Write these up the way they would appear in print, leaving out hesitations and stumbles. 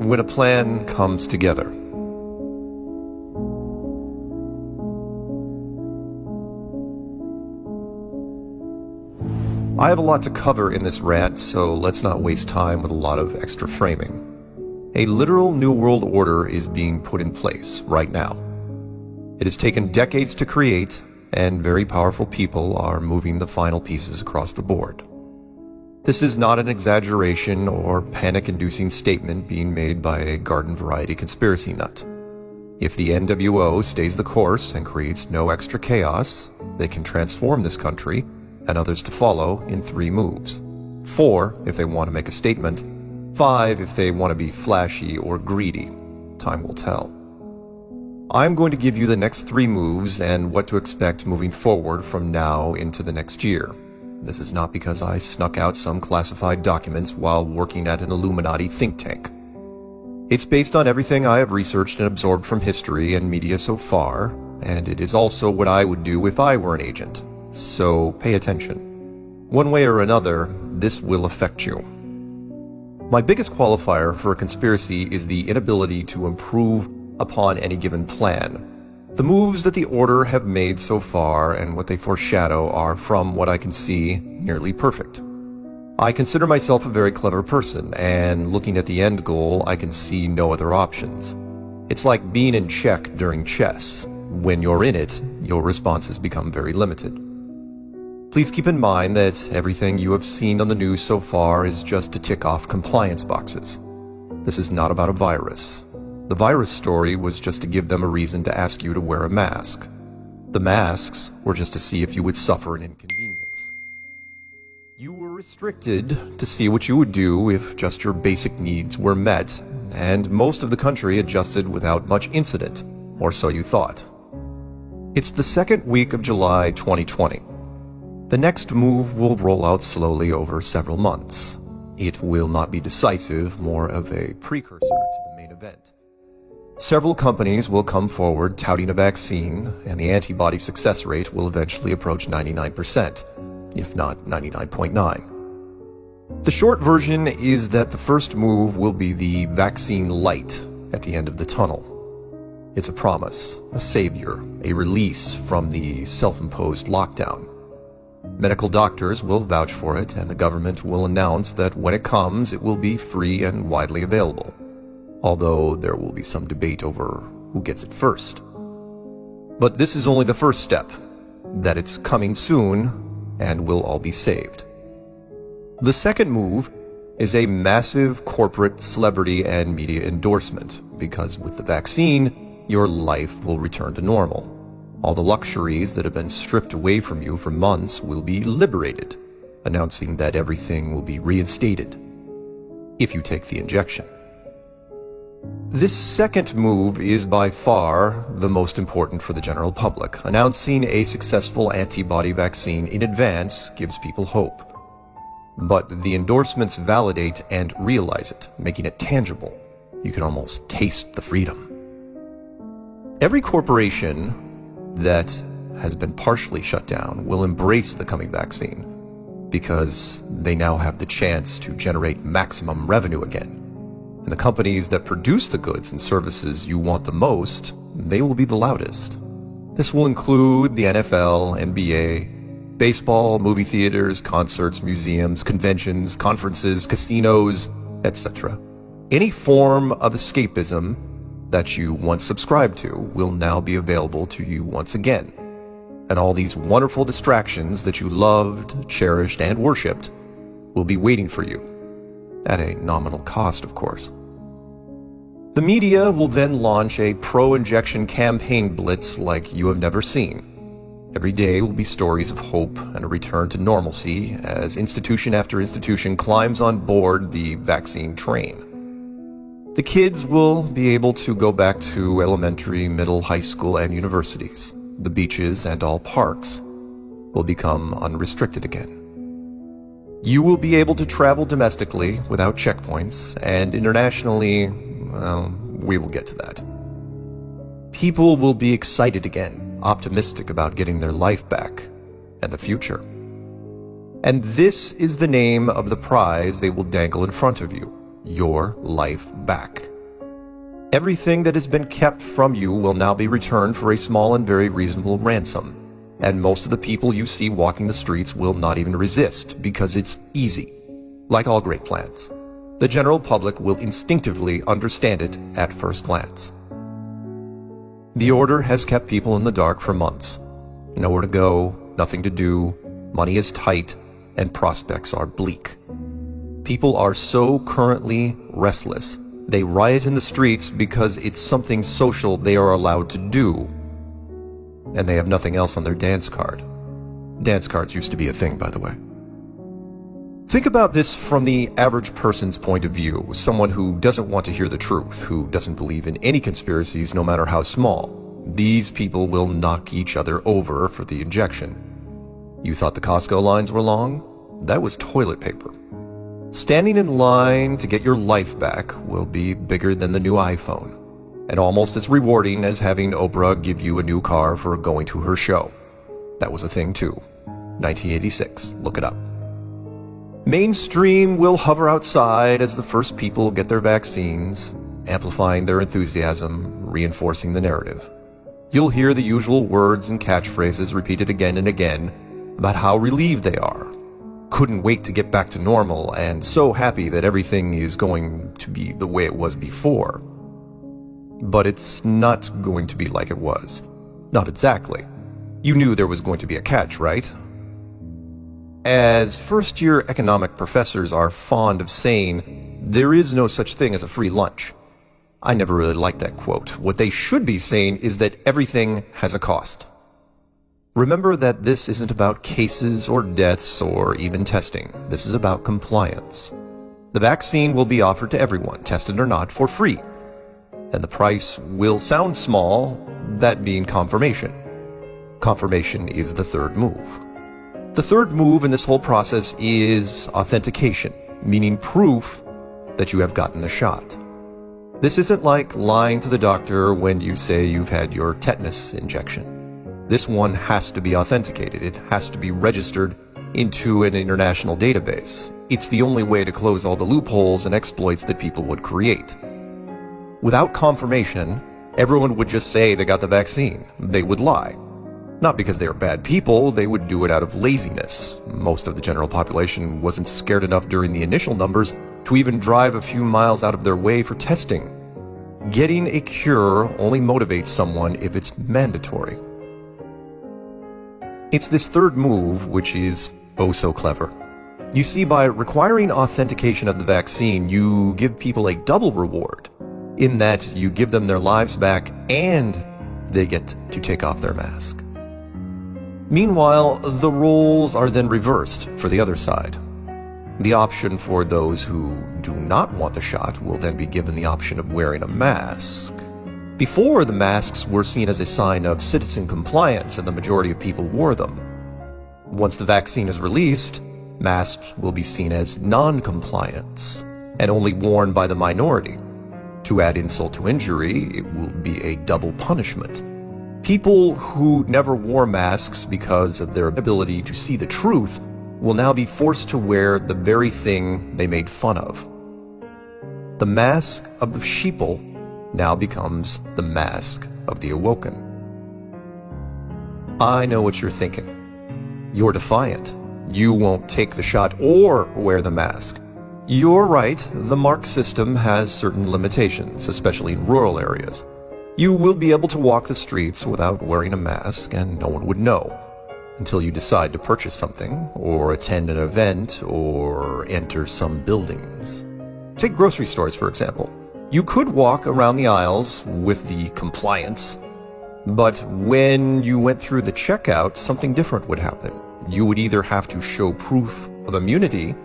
when a plan comes together. I have a lot to cover in this rant, so let's not waste time with a lot of extra framing. A literal New World Order is being put in place right now. It has taken decades to create, and very powerful people are moving the final pieces across the board. This is not an exaggeration or panic-inducing statement being made by a garden-variety conspiracy nut. If the NWO stays the course and creates no extra chaos, they can transform this country, and others to follow, in 3 moves. 4 if they want to make a statement, 5 if they want to be flashy or greedy. Time will tell. I'm going to give you the next 3 moves and what to expect moving forward from now into the next year. This is not because I snuck out some classified documents while working at an Illuminati think tank. It's based on everything I have researched and absorbed from history and media so far, and it is also what I would do if I were an agent. So pay attention. One way or another, this will affect you. My biggest qualifier for a conspiracy is the inability to improve upon any given plan. The moves that the Order have made so far and what they foreshadow are, from what I can see, nearly perfect. I consider myself a very clever person, and looking at the end goal, I can see no other options. It's like being in check during chess. When you're in it, your responses become very limited. Please keep in mind that everything you have seen on the news so far is just to tick off compliance boxes. This is not about a virus. The virus story was just to give them a reason to ask you to wear a mask. The masks were just to see if you would suffer an inconvenience. You were restricted to see what you would do if just your basic needs were met, and most of the country adjusted without much incident, or so you thought. It's the 2nd week of July 2020. The next move will roll out slowly over several months. It will not be decisive, more of a precursor to the main event. Several companies will come forward touting a vaccine, and the antibody success rate will eventually approach 99%, if not 99.9%. The short version is that the first move will be the vaccine light at the end of the tunnel. It's a promise, a savior, a release from the self-imposed lockdown. Medical doctors will vouch for it, and the government will announce that when it comes, it will be free and widely available. Although there will be some debate over who gets it first. But this is only the first step, that it's coming soon, and we'll all be saved. The second move is a massive corporate celebrity and media endorsement, because with the vaccine, your life will return to normal. All the luxuries that have been stripped away from you for months will be liberated, announcing that everything will be reinstated if you take the injection. This second move is by far the most important for the general public. Announcing a successful antibody vaccine in advance gives people hope. But the endorsements validate and realize it, making it tangible. You can almost taste the freedom. Every corporation that has been partially shut down will embrace the coming vaccine, because they now have the chance to generate maximum revenue again. And the companies that produce the goods and services you want the most, they will be the loudest. This will include the NFL, NBA, baseball, movie theaters, concerts, museums, conventions, conferences, casinos, etc. Any form of escapism that you once subscribed to will now be available to you once again. And all these wonderful distractions that you loved, cherished, and worshipped will be waiting for you. At a nominal cost, of course. The media will then launch a pro-injection campaign blitz like you have never seen. Every day will be stories of hope and a return to normalcy as institution after institution climbs on board the vaccine train. The kids will be able to go back to elementary, middle, high school, and universities. The beaches and all parks will become unrestricted again. You will be able to travel domestically without checkpoints, and internationally, well, we will get to that. People will be excited again, optimistic about getting their life back, and the future. And this is the name of the prize they will dangle in front of you. Your life back. Everything that has been kept from you will now be returned for a small and very reasonable ransom. And most of the people you see walking the streets will not even resist, because it's easy. Like all great plans, the general public will instinctively understand it at first glance. The Order has kept people in the dark for months. Nowhere to go, nothing to do, money is tight, and prospects are bleak. People are so currently restless, they riot in the streets because it's something social they are allowed to do. And they have nothing else on their dance card. Dance cards used to be a thing, by the way. Think about this from the average person's point of view, someone who doesn't want to hear the truth, who doesn't believe in any conspiracies no matter how small. These people will knock each other over for the injection. You thought the Costco lines were long? That was toilet paper. Standing in line to get your life back will be bigger than the new iPhone, and almost as rewarding as having Oprah give you a new car for going to her show. That was a thing too. 1986. Look it up. Mainstream will hover outside as the first people get their vaccines, amplifying their enthusiasm, reinforcing the narrative. You'll hear the usual words and catchphrases repeated again and again about how relieved they are, couldn't wait to get back to normal, and so happy that everything is going to be the way it was before. But it's not going to be like it was. Not exactly. You knew there was going to be a catch, right? As first-year economic professors are fond of saying, there is no such thing as a free lunch. I never really liked that quote. What they should be saying is that everything has a cost. Remember that this isn't about cases or deaths or even testing. This is about compliance. The vaccine will be offered to everyone, tested or not, for free. And the price will sound small, that being confirmation. Confirmation is the third move. The third move in this whole process is authentication, meaning proof that you have gotten the shot. This isn't like lying to the doctor when you say you've had your tetanus injection. This one has to be authenticated. It has to be registered into an international database. It's the only way to close all the loopholes and exploits that people would create. Without confirmation, everyone would just say they got the vaccine. They would lie. Not because they are bad people, they would do it out of laziness. Most of the general population wasn't scared enough during the initial numbers to even drive a few miles out of their way for testing. Getting a cure only motivates someone if it's mandatory. It's this third move which is oh so clever. You see, by requiring authentication of the vaccine, you give people a double reward, in that you give them their lives back and they get to take off their mask. Meanwhile, the roles are then reversed for the other side. The option for those who do not want the shot will then be given the option of wearing a mask. Before, the masks were seen as a sign of citizen compliance and the majority of people wore them. Once the vaccine is released, masks will be seen as non-compliance and only worn by the minority. To add insult to injury, it will be a double punishment. People who never wore masks because of their ability to see the truth will now be forced to wear the very thing they made fun of. The mask of the sheeple now becomes the mask of the awoken. I know what you're thinking. You're defiant. You won't take the shot or wear the mask. You're right, the mark system has certain limitations, especially in rural areas. You will be able to walk the streets without wearing a mask, and no one would know, until you decide to purchase something, or attend an event, or enter some buildings. Take grocery stores, for example. You could walk around the aisles with the compliance, but when you went through the checkout, something different would happen. You would either have to show proof of immunity,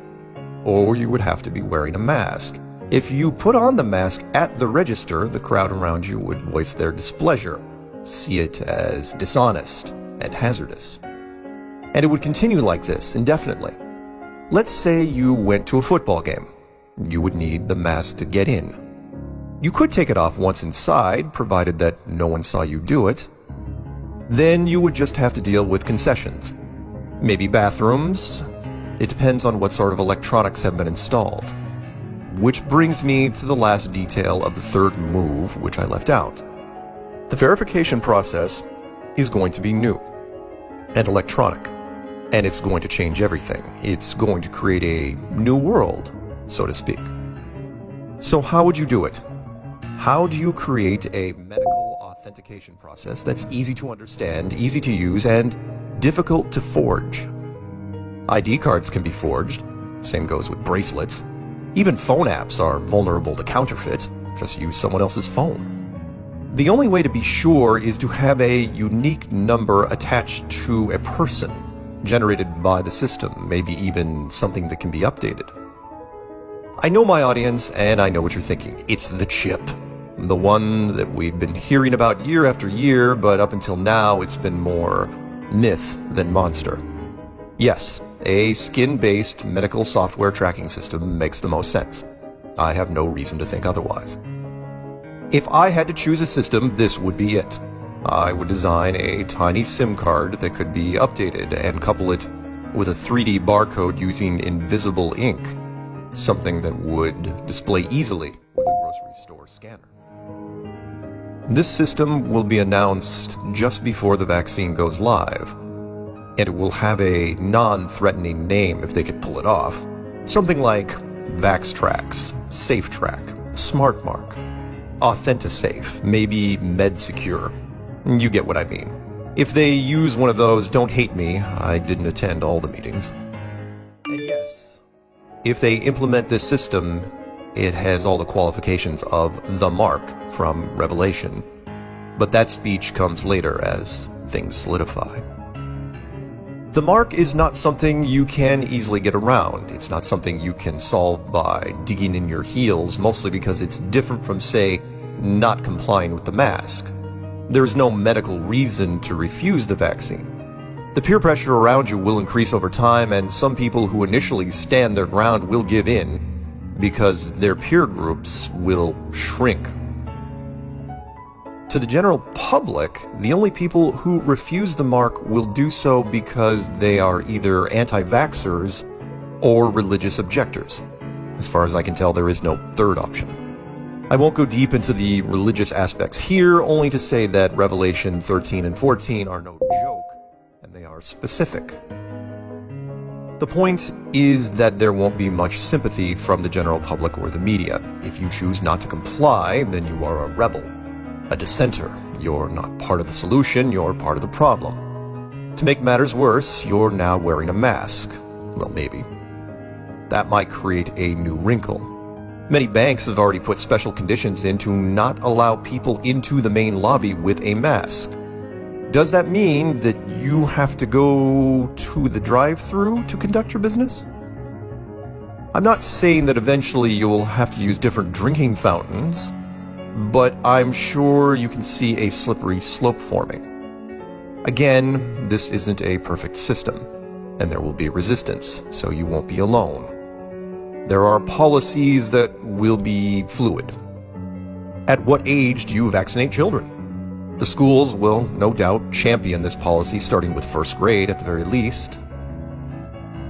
or you would have to be wearing a mask. If you put on the mask at the register, the crowd around you would voice their displeasure, see it as dishonest and hazardous. And it would continue like this indefinitely. Let's say you went to a football game. You would need the mask to get in. You could take it off once inside, provided that no one saw you do it. Then you would just have to deal with concessions. Maybe bathrooms. It depends on what sort of electronics have been installed. Which brings me to the last detail of the third move, which I left out. The verification process is going to be new and electronic, and it's going to change everything. It's going to create a new world, so to speak. So how would you do it? How do you create a medical authentication process that's easy to understand, easy to use, and difficult to forge? ID cards can be forged. Same goes with bracelets. Even phone apps are vulnerable to counterfeit. Just use someone else's phone. The only way to be sure is to have a unique number attached to a person, generated by the system, maybe even something that can be updated. I know my audience, and I know what you're thinking. It's the chip. The one that we've been hearing about year after year, but up until now it's been more myth than monster. Yes, a skin-based medical software tracking system makes the most sense. I have no reason to think otherwise. If I had to choose a system, this would be it. I would design a tiny SIM card that could be updated and couple it with a 3D barcode using invisible ink, something that would display easily with a grocery store scanner. This system will be announced just before the vaccine goes live, and it will have a non-threatening name if they could pull it off. Something like VaxTrax, SafeTrack, SmartMark, AuthentiSafe, maybe MedSecure. You get what I mean. If they use one of those, don't hate me, I didn't attend all the meetings. And yes, if they implement this system, it has all the qualifications of the Mark from Revelation. But that speech comes later as things solidify. The Mark is not something you can easily get around. It's not something you can solve by digging in your heels, mostly because it's different from, say, not complying with the mask. There is no medical reason to refuse the vaccine. The peer pressure around you will increase over time, and some people who initially stand their ground will give in because their peer groups will shrink. To the general public, the only people who refuse the Mark will do so because they are either anti-vaxxers or religious objectors. As far as I can tell, there is no third option. I won't go deep into the religious aspects here, only to say that Revelation 13 and 14 are no joke, and they are specific. The point is that there won't be much sympathy from the general public or the media. If you choose not to comply, then you are a rebel, a dissenter. You're not part of the solution, you're part of the problem. To make matters worse, you're now wearing a mask. Well, maybe. That might create a new wrinkle. Many banks have already put special conditions in to not allow people into the main lobby with a mask. Does that mean that you have to go to the drive-thru to conduct your business? I'm not saying that eventually you'll have to use different drinking fountains, but I'm sure you can see a slippery slope forming. Again, this isn't a perfect system, and there will be resistance, so you won't be alone. There are policies that will be fluid. At what age do you vaccinate children? The schools will, no doubt, champion this policy starting with first grade at the very least.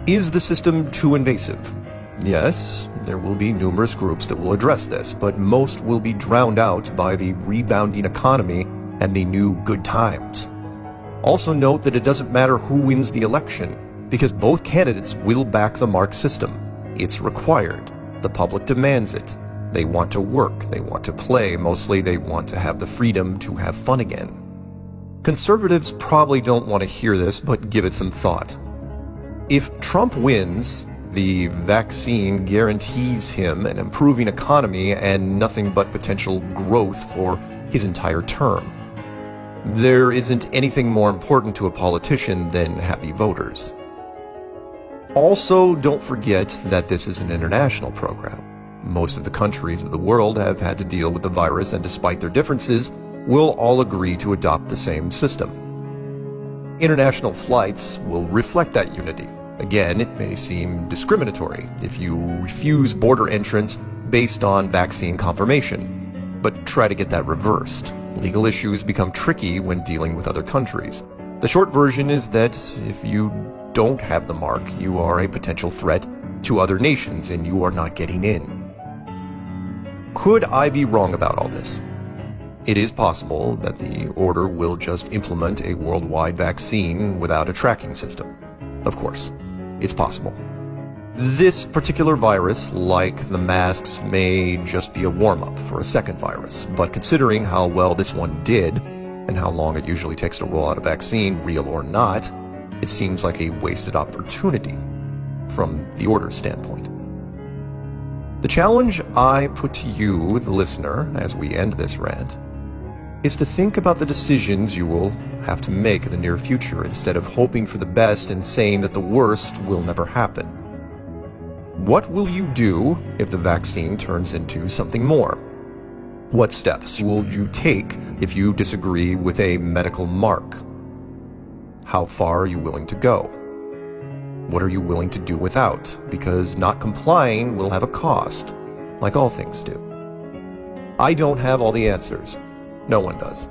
Is the system too invasive? Yes, there will be numerous groups that will address this, but most will be drowned out by the rebounding economy and the new good times. Also note that it doesn't matter who wins the election, because both candidates will back the Mark system. It's required. The public demands it. They want to work. They want to play. Mostly they want to have the freedom to have fun again. Conservatives probably don't want to hear this, but give it some thought. If Trump wins, the vaccine guarantees him an improving economy and nothing but potential growth for his entire term. There isn't anything more important to a politician than happy voters. Also, don't forget that this is an international program. Most of the countries of the world have had to deal with the virus, and despite their differences, will all agree to adopt the same system. International flights will reflect that unity. Again, it may seem discriminatory if you refuse border entrance based on vaccine confirmation, but try to get that reversed. Legal issues become tricky when dealing with other countries. The short version is that if you don't have the Mark, you are a potential threat to other nations and you are not getting in. Could I be wrong about all this? It is possible that the Order will just implement a worldwide vaccine without a tracking system. Of course, it's possible. This particular virus, like the masks, may just be a warm-up for a second virus, but considering how well this one did, and how long it usually takes to roll out a vaccine, real or not, it seems like a wasted opportunity from the Order's standpoint. The challenge I put to you, the listener, as we end this rant, is to think about the decisions you will have to make in the near future instead of hoping for the best and saying that the worst will never happen. What will you do if the vaccine turns into something more? What steps will you take if you disagree with a medical mark? How far are you willing to go? What are you willing to do without? Because not complying will have a cost, like all things do. I don't have all the answers. No one does.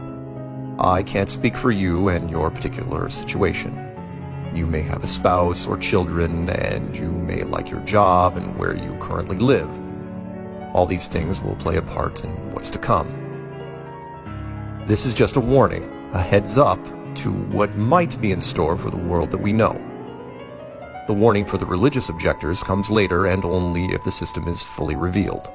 I can't speak for you and your particular situation. You may have a spouse or children, and you may like your job and where you currently live. All these things will play a part in what's to come. This is just a warning, a heads up to what might be in store for the world that we know. The warning for the religious objectors comes later and only if the system is fully revealed.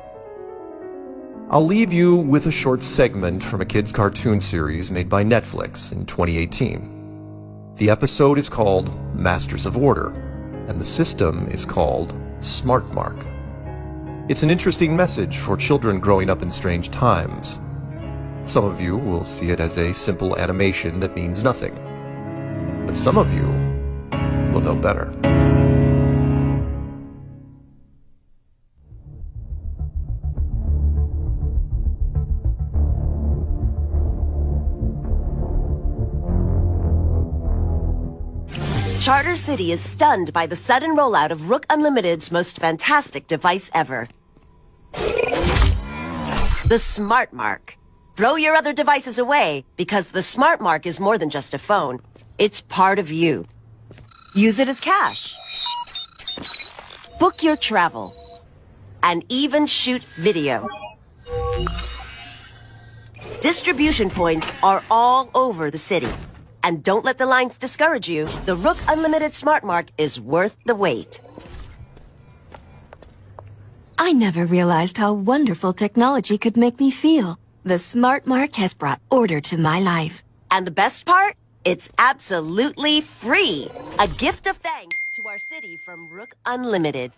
I'll leave you with a short segment from a kids' cartoon series made by Netflix in 2018. The episode is called Masters of Order, and the system is called Smart Mark. It's an interesting message for children growing up in strange times. Some of you will see it as a simple animation that means nothing, but some of you will know better. Charter City is stunned by the sudden rollout of Rook Unlimited's most fantastic device ever. The Smart Mark. Throw your other devices away, because the Smart Mark is more than just a phone. It's part of you. Use it as cash. Book your travel. And even shoot video. Distribution points are all over the city. And don't let the lines discourage you. The Rook Unlimited Smart Mark is worth the wait. I never realized how wonderful technology could make me feel. The Smart Mark has brought order to my life. And the best part? It's absolutely free. A gift of thanks to our city from Rook Unlimited.